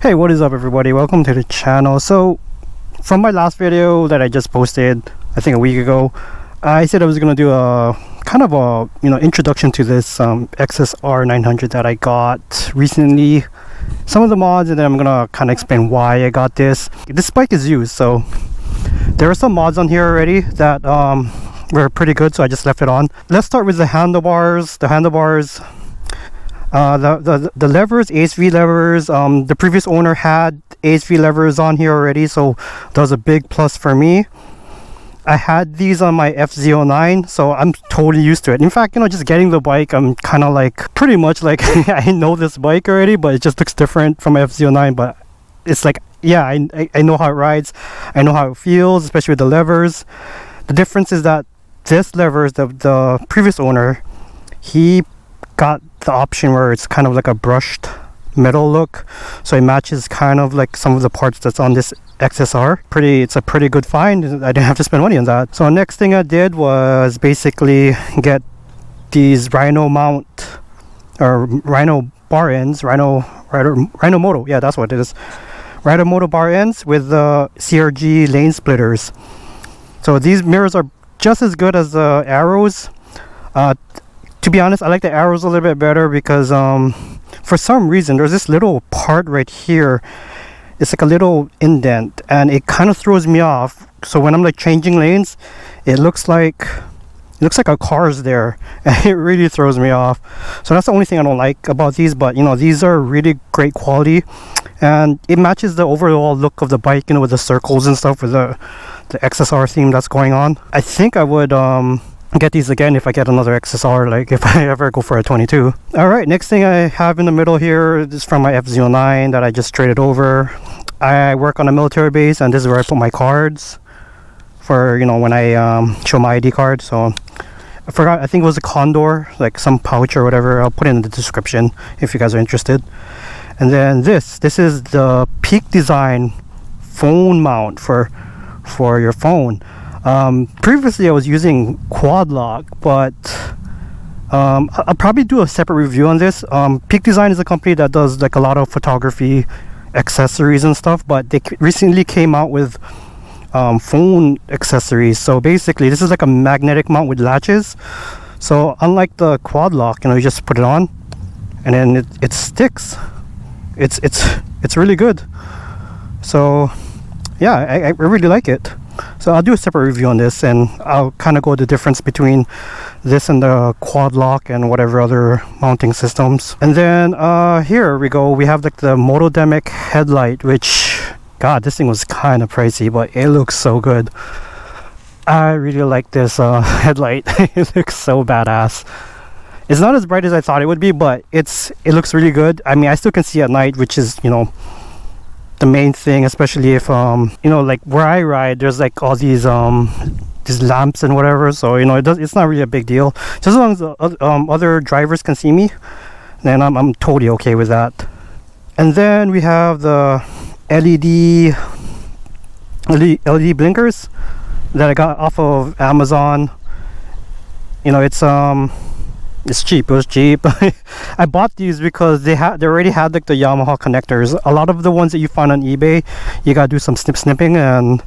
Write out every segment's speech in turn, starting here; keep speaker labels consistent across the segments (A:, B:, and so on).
A: Hey, what is up everybody, welcome to the channel. So from my last video that I just posted I think a week ago, I said I was gonna do a kind of a introduction to this XSR900 that I got recently, some of the mods, and then I'm gonna kind of explain why I got this. This bike is used, so there are some mods on here already that were pretty good, so I just left it on. Let's start with the handlebars. The levers, ASV levers, the previous owner had ASV levers on here already, so that was a big plus for me. I had these on my XSR900, so I'm totally used to it. In fact, just getting the bike, I'm kind of like pretty much like I know this bike already, but it just looks different from my XSR900. But it's like, yeah, I know how it rides, I know how it feels, especially with the levers. The difference is that this levers, the previous owner, he got the option where it's kind of like a brushed metal look, so it matches kind of like some of the parts that's on this XSR. It's a pretty good find. I didn't have to spend money on that. So next thing I did was basically get these Rhino mount or Rhino bar ends, Rhino Moto, yeah, that's what it is, Rhino Moto bar ends with the CRG lane splitters. So these mirrors are just as good as the arrows. To be honest, I like the arrows a little bit better because for some reason there's this little part right here. It's like a little indent and it kind of throws me off. So when I'm like changing lanes, it looks like a car's there, and it really throws me off. So that's the only thing I don't like about these. But these are really great quality, and it matches the overall look of the bike, with the circles and stuff, with the XSR theme that's going on. I think I would get these again if I get another XSR, like if I ever go for a 22. Alright, next thing I have in the middle here is from my XSR900 that I just traded over. I work on a military base, and this is where I put my cards for when I show my ID card. So I forgot, I think it was a Condor, like some pouch or whatever. I'll put it in the description if you guys are interested. And then this is the Peak Design phone mount for your phone. Previously I was using quad lock, but I'll probably do a separate review on this. Peak Design is a company that does like a lot of photography accessories and stuff, but they recently came out with phone accessories. So basically this is like a magnetic mount with latches. So unlike the quad lock, you just put it on and then it sticks. It's really good. So yeah, I really like it. So I'll do a separate review on this, and I'll kind of go the difference between this and the quad lock and whatever other mounting systems. And then here we go, we have like the Motodemic Headlight, which, god, this thing was kind of pricey, but it looks so good. I really like this headlight. It looks so badass. It's not as bright as I thought it would be, but it looks really good. I mean, I still can see at night, which is the main thing, especially if like where I ride, there's like all these lamps and whatever, so it's not really a big deal. Just as long as the other drivers can see me, then I'm totally okay with that. And then we have the LED blinkers that I got off of Amazon. It's cheap. It was cheap. I bought these because they already had like the Yamaha connectors. A lot of the ones that you find on eBay, you gotta do some snipping, and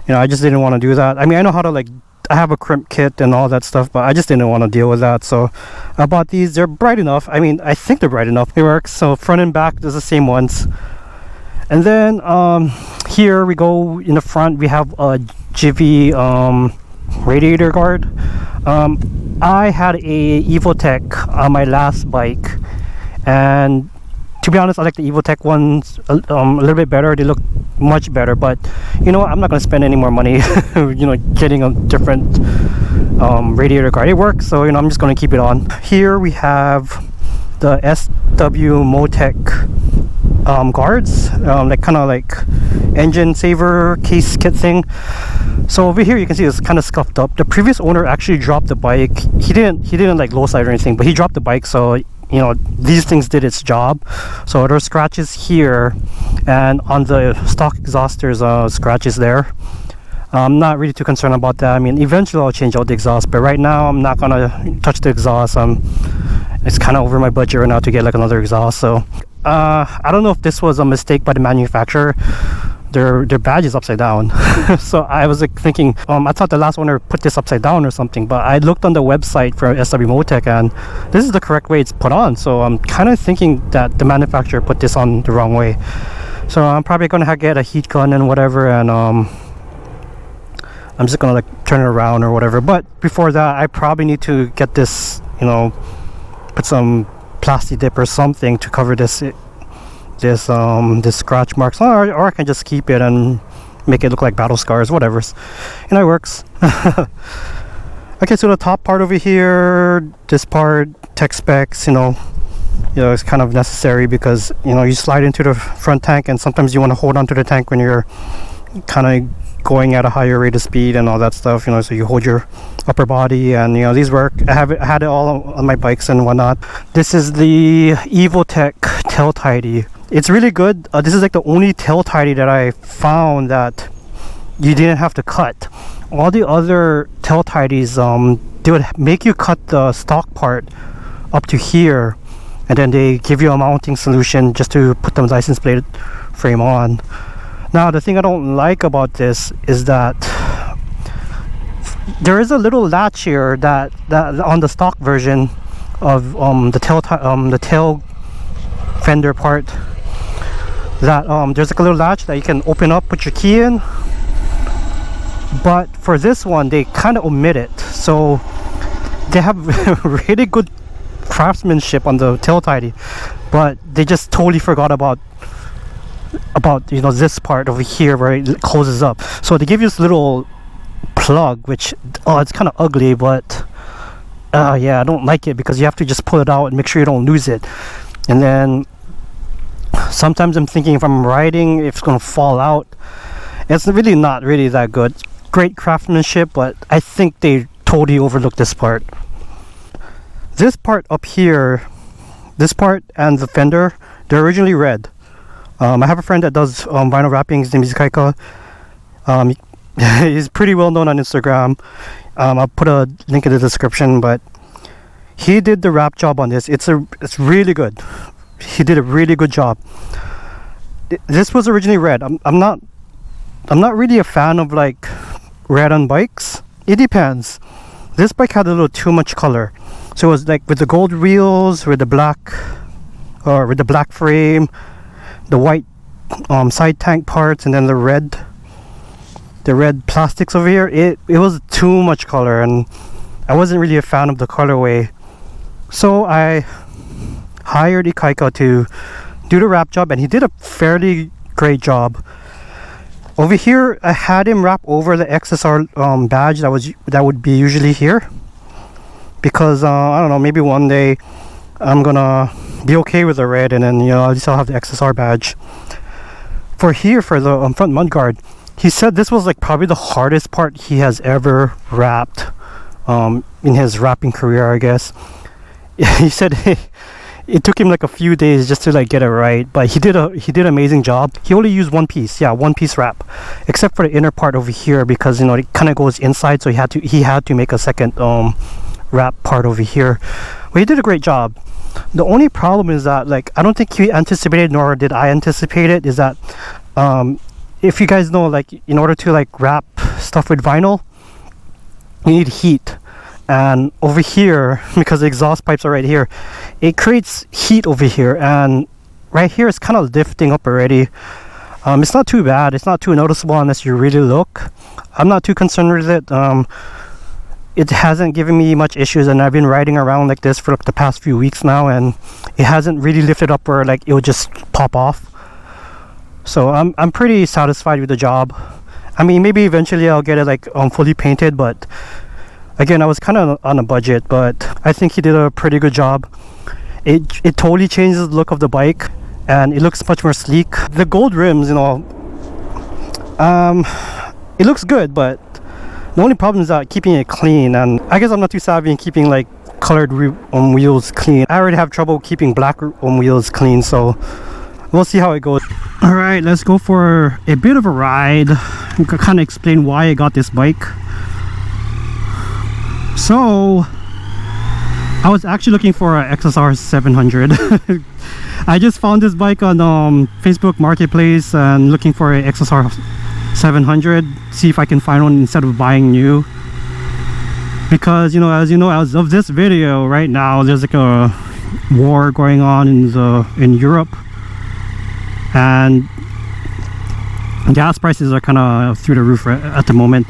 A: I just didn't want to do that. I mean, I know how to, like, I have a crimp kit and all that stuff, but I just didn't want to deal with that. So I bought these. They're bright enough. I mean, I think they're bright enough. It works. So front and back, there's the same ones. And then here we go. In the front, we have a Jivy radiator guard. I had a Evotech on my last bike, and to be honest, I like the Evotech ones a little bit better. They look much better, but I'm not going to spend any more money getting a different radiator guard. It works, so I'm just going to keep it on. Here we have the SW Motec guards, like kind of like engine saver case kit thing. So over here you can see it's kind of scuffed up. The previous owner actually dropped the bike. He didn't like low side or anything, but he dropped the bike, so these things did its job. So there are scratches here, and on the stock exhaust there's scratches there. I'm not really too concerned about that. I mean, eventually I'll change out the exhaust, but right now I'm not gonna touch the exhaust. It's kind of over my budget right now to get like another exhaust. So I don't know if this was a mistake by the manufacturer. Their badge is upside down. So I was like thinking, I thought the last owner put this upside down or something, but I looked on the website for SW Motec and this is the correct way it's put on. So I'm kind of thinking that the manufacturer put this on the wrong way. So I'm probably gonna get a heat gun and whatever, and I'm just gonna like turn it around or whatever. But before that, I probably need to get this, you know, put some plastic dip or something to cover this scratch marks, or I can just keep it and make it look like battle scars, whatever, you know, it works. Okay, so the top part over here, this part, tech specs, you know, it's kind of necessary because, you know, you slide into the front tank and sometimes you want to hold on to the tank when you're kind of going at a higher rate of speed and all that stuff, you know, so you hold your upper body, and you know, these work. I had it all on my bikes and whatnot. This is the Evotech tail tidy. It's really good. This is like the only tail tidy that I found that you didn't have to cut. All the other tail tidies, they would make you cut the stock part up to here, and then they give you a mounting solution just to put the license plate frame on. Now the thing I don't like about this is that there is a little latch here that on the stock version of the tail fender part, that there's like a little latch that you can open up, put your key in. But for this one, they kind of omit it, so they have really good craftsmanship on the tail tidy, but they just totally forgot about you know, this part over here where it closes up. So they give you this little plug, which it's kind of ugly, but yeah, I don't like it because you have to just pull it out and make sure you don't lose it. And then sometimes I'm thinking if I'm riding, if it's gonna fall out. It's really not really that good. Great craftsmanship, but I think they totally overlooked this part. This part up here, this part and the fender, they're originally red. I have a friend that does vinyl wrapping. His name is Kaika. He's pretty well known on Instagram. I'll put a link in the description, but he did the wrap job on this. It's really good. He did a really good job. This was originally red. I'm not really a fan of like red on bikes. It depends. This bike had a little too much color, so it was like with the gold wheels, with the black, or with the black frame, the white side tank parts, and then the red plastics over here. It was too much color, and I wasn't really a fan of the colorway. So I hired Ikaika to do the wrap job, and he did a fairly great job. Over here, I had him wrap over the XSR badge that would be usually here, because I don't know, maybe one day I'm gonna be okay with the red, and then, you know, at least I'll have the XSR badge. For here, for the front mudguard, he said this was like probably the hardest part he has ever wrapped in his wrapping career, I guess. He said it took him like a few days just to like get it right, but he did an amazing job. He only used one piece wrap, except for the inner part over here, because, you know, it kind of goes inside, so he had to make a second wrap part over here. But he did a great job. The only problem is that, like, I don't think he anticipated, nor did I anticipate it, is that if you guys know, like, in order to like wrap stuff with vinyl, you need heat. And over here, because the exhaust pipes are right here, it creates heat over here, and right here it's kind of lifting up already. It's not too bad, it's not too noticeable unless you really look. I'm not too concerned with it. It hasn't given me much issues, and I've been riding around like this for like the past few weeks now, and it hasn't really lifted up where like it would just pop off. So I'm pretty satisfied with the job. I mean, maybe eventually I'll get it like fully painted, but again, I was kind of on a budget, but I think he did a pretty good job. It totally changes the look of the bike, and it looks much more sleek. The gold rims, you know, it looks good, but the only problem is that keeping it clean, and I guess I'm not too savvy in keeping like colored wheels clean. I already have trouble keeping black wheels clean, so we'll see how it goes. All right, let's go for a bit of a ride. I can kind of explain why I got this bike. So I was actually looking for a XSR900. I just found this bike on Facebook Marketplace and looking for a XSR900, see if I can find one instead of buying new. Because as of this video right now, there's like a war going on in Europe, and gas prices are kind of through the roof at the moment.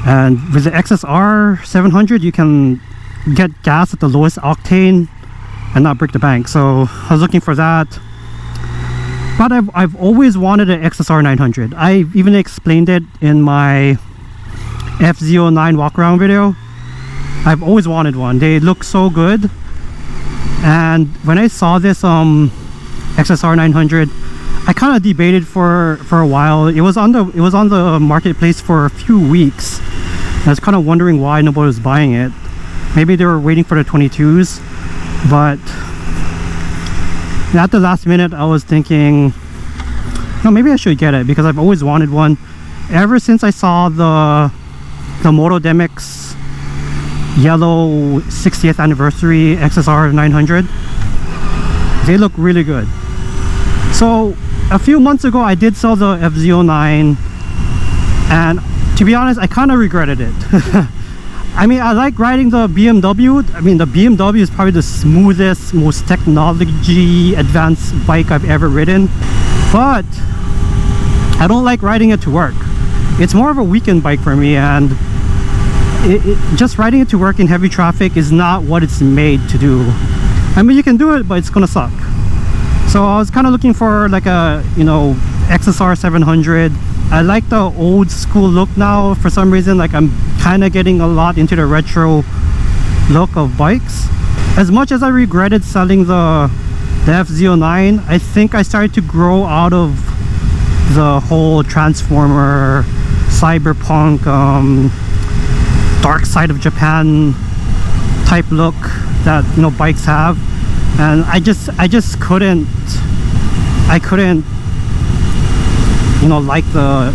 A: And with the XSR900, you can get gas at the lowest octane and not break the bank. So I was looking for that. But I've always wanted an XSR900. I even explained it in my FZ09 walk-around video. I've always wanted one. They look so good. And when I saw this XSR900, I kind of debated for a while. It was on the marketplace for a few weeks. I was kind of wondering why nobody was buying it. Maybe they were waiting for the 22s, but at the last minute I was thinking, no, maybe I should get it because I've always wanted one. Ever since I saw the Motodemix yellow 60th anniversary XSR900, they look really good. So a few months ago I did sell the FZ09, and to be honest, I kind of regretted it. I mean, I like riding the BMW. I mean, the BMW is probably the smoothest, most technology advanced bike I've ever ridden, but I don't like riding it to work. It's more of a weekend bike for me, and just riding it to work in heavy traffic is not what it's made to do. I mean, you can do it, but it's gonna suck. So I was kind of looking for like a XSR900. I like the old school look now for some reason. Like, I'm kind of getting a lot into the retro look of bikes. As much as I regretted selling the FZ09, I think I started to grow out of the whole Transformer, cyberpunk, dark side of Japan type look that bikes have, and I just couldn't like the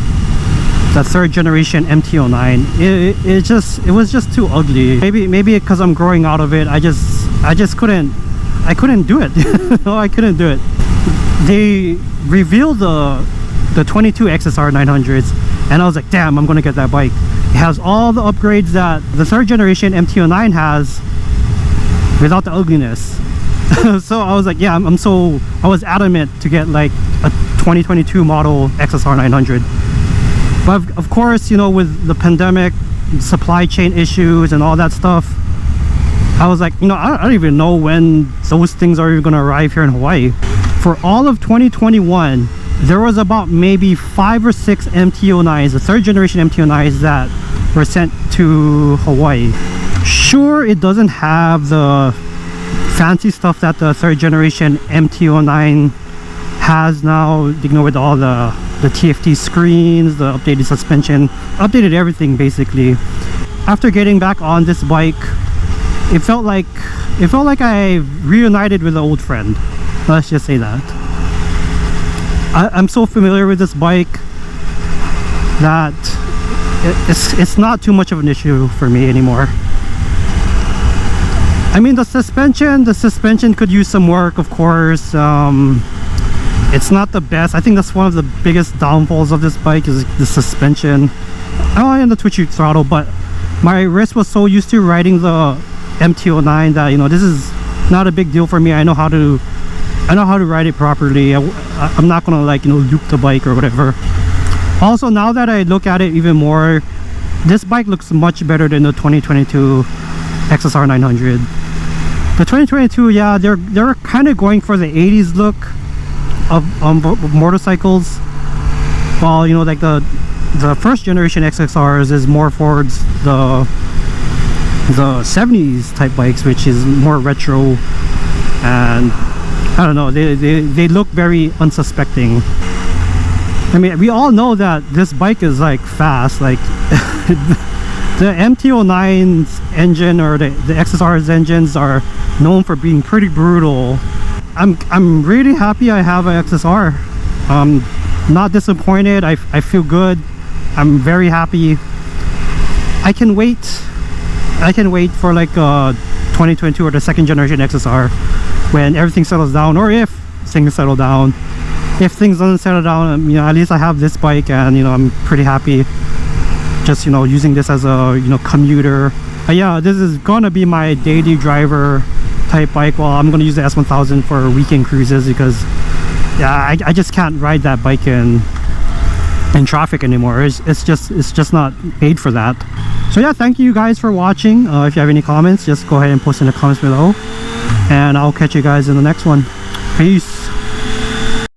A: third generation MT09. It was just too ugly. Maybe because I'm growing out of it, I couldn't do it. No, I couldn't do it. They revealed the 22 XSR900s, and I was like, damn, I'm gonna get that bike. It has all the upgrades that the third generation MT09 has without the ugliness. So I was like, yeah, I was adamant to get like a 2022 model XSR900. But of course, with the pandemic, supply chain issues and all that stuff, I was like, I don't even know when those things are even gonna arrive here in Hawaii. For all of 2021, there was about maybe 5 or 6 MT09s, the third generation MT09s, that were sent to Hawaii. Sure, it doesn't have the fancy stuff that the third generation MT09 has now, with all the TFT screens, the updated suspension, updated everything basically. After getting back on this bike, it felt like I reunited with an old friend. Let's just say that. I'm so familiar with this bike that it's not too much of an issue for me anymore. I mean, the suspension could use some work, of course. It's not the best. I think that's one of the biggest downfalls of this bike, is the suspension. And the twitchy throttle, but my wrist was so used to riding the MT09 that this is not a big deal for me. I know how to ride it properly. I'm not gonna loop the bike or whatever. Also, now that I look at it even more, this bike looks much better than the 2022 XSR900. The 2022, yeah, they're kind of going for the 80s look of motorcycles, while like the first generation XSRs is more towards the 70s type bikes, which is more retro, and I don't know, they look very unsuspecting. I mean, we all know that this bike is fast. The MT09's engine, or the XSR's engines, are known for being pretty brutal. I'm really happy I have an XSR. Not disappointed. I feel good. I'm very happy. I can wait for 2022 or the second generation XSR. when everything settles down, or if things settle down. If things don't settle down, you know, at least I have this bike, and you know, I'm pretty happy just, you know, using this as a, you know, commuter. Yeah, this is gonna be my daily driver type bike. Well, I'm gonna use the S1000 for weekend cruises, because yeah, I just can't ride that bike in traffic anymore. It's just not made for that. So yeah, thank you guys for watching. If you have any comments, just go ahead and post in the comments below, and I'll catch you guys in the next one. Peace.